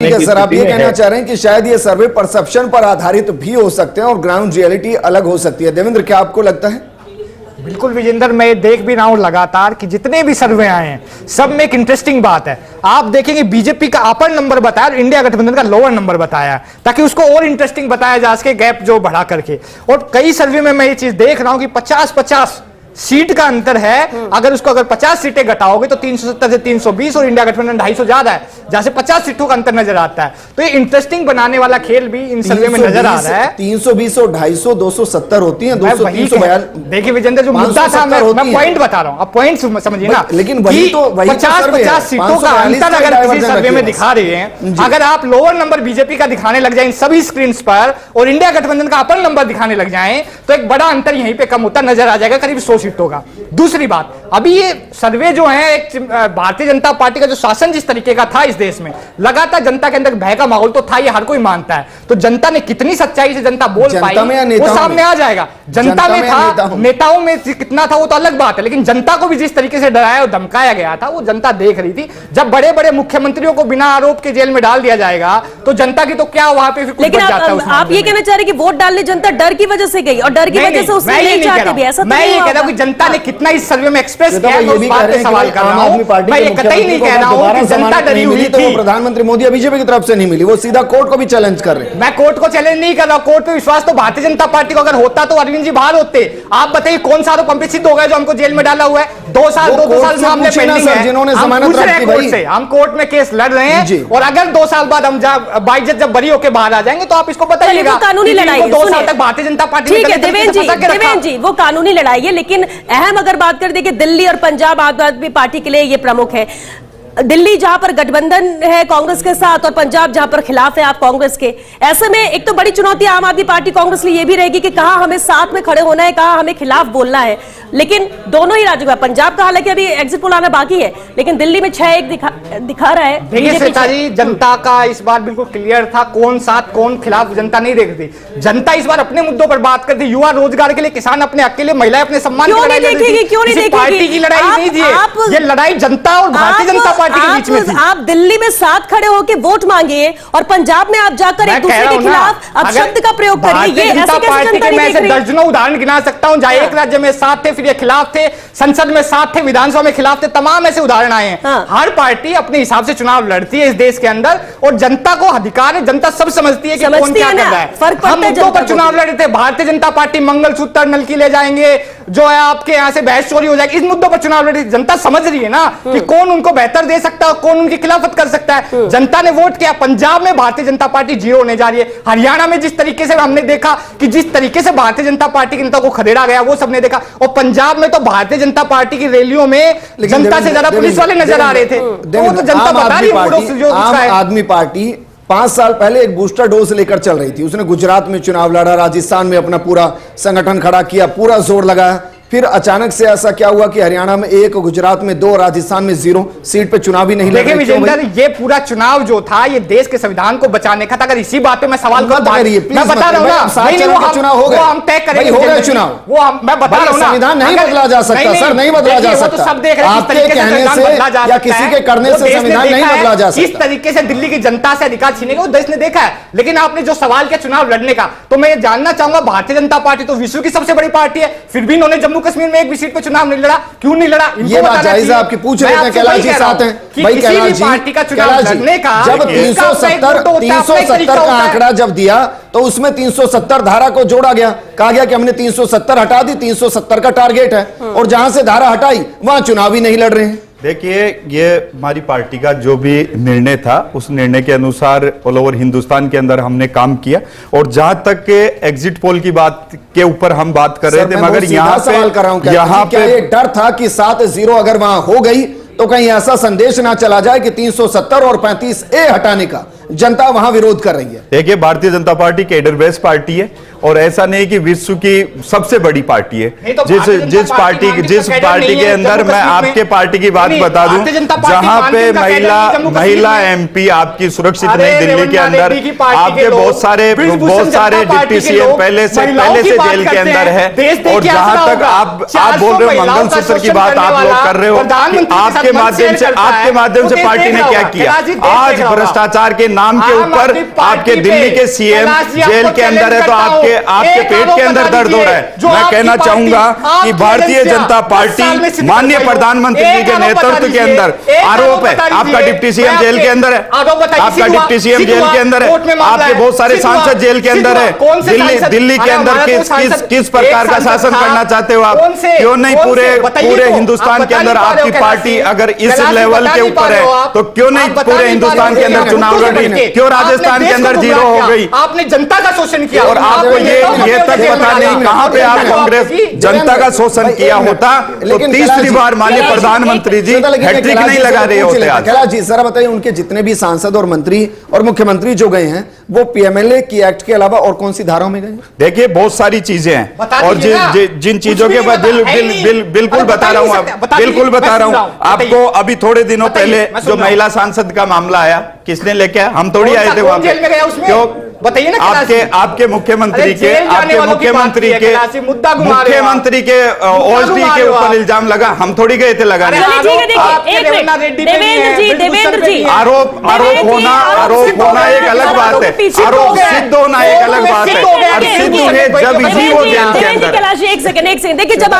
ठीक है सर, आप ये कहना चाह रहे हैं कि शायद ये सर्वे परसेप्शन पर आधारित भी हो सकते हैं और ग्राउंड रियलिटी अलग हो सकती है। देवेंद्र, क्या आपको लगता है? बिल्कुल विजेंद्र, मैं देख भी रहा हूं लगातार कि जितने भी सर्वे आए हैं सब में एक इंटरेस्टिंग बात है। आप देखेंगे बीजेपी का अपर नंबर बताया और इंडिया गठबंधन का लोअर नंबर बताया, ताकि उसको और इंटरेस्टिंग बताया जा सके, गैप जो बढ़ा करके। और कई सर्वे में मैं ये चीज देख रहा हूं कि 50-50 सीट का अंतर है। अगर 50 सीटें घटाओगे तो 370 से 320 और इंडिया गठबंधन 250 ज्यादा है, जहां से 50 सीटों का अंतर नजर आता है। तो ये इंटरेस्टिंग बनाने वाला खेल भी इन सर्वे में नजर आ रहा है। 320 और 250 270 होती हैं, 200 342। देखिए विजेंद्र, जो मुद्दा था मैं पॉइंट बता रहा हूं, अब पॉइंट समझिए ना। लेकिन वही तो 50-50 सीटों का अंतर अगर किसी सर्वे में दिखा रहे हैं, अगर आप लोअर नंबर बीजेपी का दिखाने लग जाए इन सभी स्क्रीन पर और इंडिया गठबंधन का अपर नंबर दिखाने लग जाए, तो एक बड़ा अंतर यहीं पे कम होता नजर आ जाएगा, करीब 100 सीटों का। दूसरी बात, अभी ये सर्वे जो है, एक भारतीय जनता पार्टी का जो शासन जिस तरीके का था इस देश में, लगातार जनता के अंदर भय का माहौल तो था, ये हर कोई मानता है। तो जनता ने कितनी सच्चाई से जनता बोल पाई वो सामने आ जाएगा। जनता में था, नेताओं में कितना था वो तो अलग बात है, लेकिन जनता को भी जिस तरीके से डराया और धमकाया गया था वो जनता देख रही थी। जब बड़े बड़े मुख्यमंत्रियों को बिना आरोप के जेल में डाल दिया जाएगा तो जनता की तो क्या वहां पे फिर कुछ बच जाता है। आप ये कहना चाह रहे कि वोट डालने जनता डर की वजह से गई और डर की वजह से उसने नहीं चाहती भी, ऐसा मैं ये कह रहा हूं कि जनता ने कितना इस सर्वे में एक्सप्रेस किया है, उस बात पे सवाल कर रहा हूं। मैं ये कतई नहीं कह रहा हूं कि जनता डरी हुई थी। प्रधानमंत्री मोदी बीजेपी की तरफ से नहीं मिली, वो सीधा कोर्ट को भी चैलेंज कर रहे हैं। मैं कोर्ट को चैलेंज नहीं कर रहा, कोर्ट पे विश्वास तो भारतीय जनता पार्टी को अगर होता तो अरविंद जी बाहर होते। आप बताइए कौन सा आरोप हम पे सिद्ध हो गया जो हमको जेल में डाला हुआ है? 2 साल मामले पेंडिंग है, जिन्होंने जमानत रखी भाई से, हम कोर्ट में केस लड़ रहे हैं और अगर 2 साल बाद हम बाइज्जत जब बरी होकर बाहर आ जाएंगे तो आप इसको बताइएगा। कानूनी लड़ाई 2 साल तक भारतीय जनता पार्टी, ठीक है देवेंद्र जी, वो कानूनी लड़ाई है, लेकिन अहम अगर बात कर दे कि दिल्ली और पंजाब आम आदमी पार्टी के लिए ये प्रमुख है। दिल्ली जहां पर गठबंधन है कांग्रेस के साथ और पंजाब जहां पर खिलाफ है आप कांग्रेस के, ऐसे में एक तो बड़ी चुनौती आम आदमी पार्टी कांग्रेस लिए ये भी रहेगी कि कहां हमें साथ में खड़े होना है, कहां हमें खिलाफ बोलना है। लेकिन दोनों ही राज्यों का, पंजाब का हालांकि अभी एग्जिट पोल आना बाकी है, लेकिन दिल्ली में 6-1 दिखा रहा है। देखिए श्वेता जी, जनता का इस बार बिल्कुल क्लियर था कौन साथ कौन खिलाफ, जनता नहीं देख रही। जनता इस बार अपने मुद्दों पर बात करती, युवा रोजगार के लिए, किसान अपने अकेले, महिलाएं अपने सम्मान की लड़ाई लड़ रही थी। क्यों नहीं देखेगी? पार्टी की लड़ाई नहीं थी, ये लड़ाई जनता और भारतीय जनता पार्टी के बीच में थी। आप दिल्ली में साथ खड़े होकर वोट मांगिए और पंजाब में आप जाकर एक दूसरे के खिलाफ अपशब्द का प्रयोग करिए। ये ऐसे कैसे जनता नहीं देख रही? दर्जनों उदाहरण गिना सकता हूं, जहां एक राज्य में साथ थे फिर ये खिलाफ थे, संसद में साथ थे, विधानसभा में खिलाफ थे, तमाम ऐसे उदाहरण आए हैं। हर पार्टी अपने हिसाब से चुनाव लड़ती है इस देश के अंदर और जनता को अधिकार है, जनता सब समझती है कि कौन क्या कर रहा है। हम मुद्दों पर चुनाव लड़ रहे थे, भारतीय जनता पार्टी मंगलसूत्र नलकी ले जाएंगे, जो है आपके यहां से बहस चोरी हो जाएगी, इस मुद्दों पर चुनाव लड़ रही थी। जनता समझ रही है ना कि कौन उनको बेहतर दे सकता है, कौन उनकी खिलाफत कर सकता है। जनता ने वोट किया। पंजाब में भारतीय जनता पार्टी 0 होने जा रही है। हरियाणा में जिस तरीके से हमने देखा कि जिस तरीके से भारतीय जनता पार्टी के नेता को खदेड़ा गया वो सबने देखा, और पंजाब में तो भारतीय जनता पार्टी की रैलियों में जनता से ज्यादा पुलिस वाले नजर आ रहे थे। तो वो तो जनता बता रही है। आम आदमी पार्टी 5 साल पहले एक बूस्टर डोज लेकर चल रही थी, उसने गुजरात में चुनाव लड़ा, राजस्थान में अपना पूरा संगठन खड़ा किया, पूरा जोर लगाया। फिर अचानक से ऐसा क्या हुआ कि हरियाणा में 1, गुजरात में 2, राजस्थान में 0 सीट पे चुनाव ही नहीं लड़ रहे? विजेंद्र, ये पूरा चुनाव जो था ये देश के संविधान को बचाने का था। अगर इसी बात पे मैं सवाल करूं, मैं बता रहा हूं ना, चुनाव हो गए, हम तय करेंगे, हो गए चुनाव, वो मैं बता रहा हूं ना, संविधान नहीं बदला जा सकता सर, नहीं बदला जा सकता। सब देख रहे हैं आपके कहने से या किसी के करने से संविधान नहीं बदला जा सकता। इस तरीके से दिल्ली की जनता से अधिकार छीनेगा वो देश ने देखा है। लेकिन आपने जो सवाल किया चुनाव लड़ने का, तो मैं जानना चाहूंगा, भारतीय जनता पार्टी तो विश्व की सबसे बड़ी पार्टी है, फिर भी इन्होंने जम्मू कश्मीर में एक भी सीट चुनाव नहीं लड़ा, क्यों नहीं लड़ा? ये बात जायज है आपकी, पूछ रहे थे कैलाश जी साथ हैं भाई। कैलाश जी, पार्टी का चुनाव लड़ने का जब 370 का आंकड़ा जब दिया तो उसमें 370 धारा को जोड़ा गया, कहा गया कि हमने 370 हटा दी, 370 का टारगेट है, और जहां से धारा हटाई वहां चुनाव ही नहीं लड़ रहे हैं। देखिए, ये हमारी पार्टी का जो भी निर्णय था उस निर्णय के अनुसार ऑल ओवर हिंदुस्तान के अंदर हमने काम किया। और जहां तक के एग्जिट पोल की बात के ऊपर हम बात कर रहे थे, मगर यहाँ पे ये डर था कि 7-0 अगर वहां हो गई तो कहीं ऐसा संदेश ना चला जाए कि 370 और 35A हटाने का जनता वहां विरोध कर रही है। देखिए, Bharatiya Janata party cadre based party है और ऐसा नहीं कि विश्व की सबसे बड़ी पार्टी है। नहीं तो जिस भारतीय जनता जिस पार्टी पार्टी जिस मानसिक पार्टी नहीं के है अंदर जम्मू मैं कश्मीर में। आपके पार्टी की बात नहीं, बता दूं, भारतीय जनता पार्टी जहां पे मानसिक का कैडर महिला नहीं, जम्मू कश्मीर महिला में। एमपी आपकी सुरक्षित अरे नहीं, दिल्ली के रेवन्ना अंदर रेड्डी की पार्टी के आपके लोग, बहुत सारे ब्रिजभूषण जनता पार्टी डिप्टी के सीएम लोग पहले से महिलाओं की बात जेल के करते अंदर हैं। है। देश देखिए और जहां ऐसा तक होगा। आप 400 बोल रहे हो महिलाओं का मंगलसूत्र की शोषण बात करने आप लोग वाला कर रहे हो प्रधानमंत्री कि के साथ आपके माध्यम मंच से शेयर करता है, माध्यम से वो पार्टी देख ने रहा क्या होगा। किया। कैलाश जी देख आज रहा होगा। भ्रष्टाचार के नाम के आम ऊपर आदमी पार्टी आपके पे दिल्ली के सीएम कैलाश जी जेल आपको के अंदर है, तो चैलेंज आपके करता हूं। आपके एक पेट आरोप के अंदर बता दर्द हो रहा है। दीजिए, जो मैं आपकी कहना पार्टी चाहूंगा आप कि भारतीय चैलेंज जनता किया, पार्टी 10 साल में सिद्ध माननीय कर पाई हो। प्रधानमंत्री जी एक के आरोप बता नेतृत्व के दीजिए, अंदर एक आरोप है। बता दीजिए। आपका डिप्टी सीएम मैं जेल के आपके अंदर है, आरोप बताइए, आपका सिद्ध हुआ, डिप्टी सीएम सिद्ध जेल हुआ, के अंदर है, कोर्ट में मामला आपके है, बहुत सारे सिद्ध हुआ, सांसद जेल के सिद्ध अंदर हुआ, है। कौन से सांसद? दिल्ली के अरे अंदर हमारा तो सांसद किस प्रकार एक का सांसद शासन था। करना चाहते हो आप? कौन से? क्यों नहीं कौन पूरे से? बताइए पूरे तो। हिंदुस्तान आप के बता अंदर नहीं पा रहे हो आपकी कैलाश पार्टी जी। अगर इस कैलाश जी लेवल बता के नहीं पा ऊपर रहे है हो आप। तो क्यों नहीं आप बता पूरे नहीं पा हिंदुस्तान रहे के हो। अंदर चुनाव मुद्दों से लड़ी? बचके। क्यों आपने राजस्थान के देश को अंदर गुमराह 0 हो किया। गई? आपने जनता का शोषण किया और आपको आपने ये नेताओं को तक जेल में पता डाला। नहीं कहां पे और आप जनता को कांग्रेस आपकी जनता का शोषण भाई, किया एक मिनट। होता तो लेकिन तीसरी कैलाश जी- बार माननीय कैलाश जी- प्रधानमंत्री जी श्वेता, लेकिन हैट्रिक कैलाश नहीं जी से लगा रहे पूछ होते लेते हैं। आज। कैलाश जी जरा बताइए, उनके जितने भी सांसद और मंत्री और मुख्यमंत्री जो गए हैं वो पीएमएलए की एक्ट के अलावा और कौन सी धाराओं में गए? देखिए बहुत सारी चीजें हैं बता और दीजिए ना। जिन कुछ चीजों भी के नहीं बाद बता, है ही नहीं। बिल्कुल अरे बता रहा हूं सकते, बता बिल्कुल दीजिए, बता मैं रहा सुन हूं रहा हूं, आपको। अभी थोड़े दिनों बताइए, पहले मैं सुन जो रहा हूं। महिला सांसद का मामला आया, किसने लेके आया? हम थोड़ी आए थे वहां पे। जेल में गया उसमें? क्यों? बताइए ना कैलाश जी। आपके मुख्यमंत्री अरे के जेल जाने आपके वालों की बात मुख्यमंत्री की है, के कैलाश जी, मुद्दा घुमा रहे हो आप। मुख्यमंत्री के ओएसडी घुमा के रहे हो आप। ऊपर इल्जाम लगा, हम थोड़ी गए थे लगाने। अरे चलिए ठीक है, देखिए, आपके एक रेवन्ना मिनट। रेड्डी पे भी है, देवेंद्र जी, आरोप होना एक अलग बात है, आरोप सिद्ध होना एक अलग बात है। और सिद्ध हुए जब ही वो जेल के अंदर। कैलाश जी, एक सेकंड देखिए, जब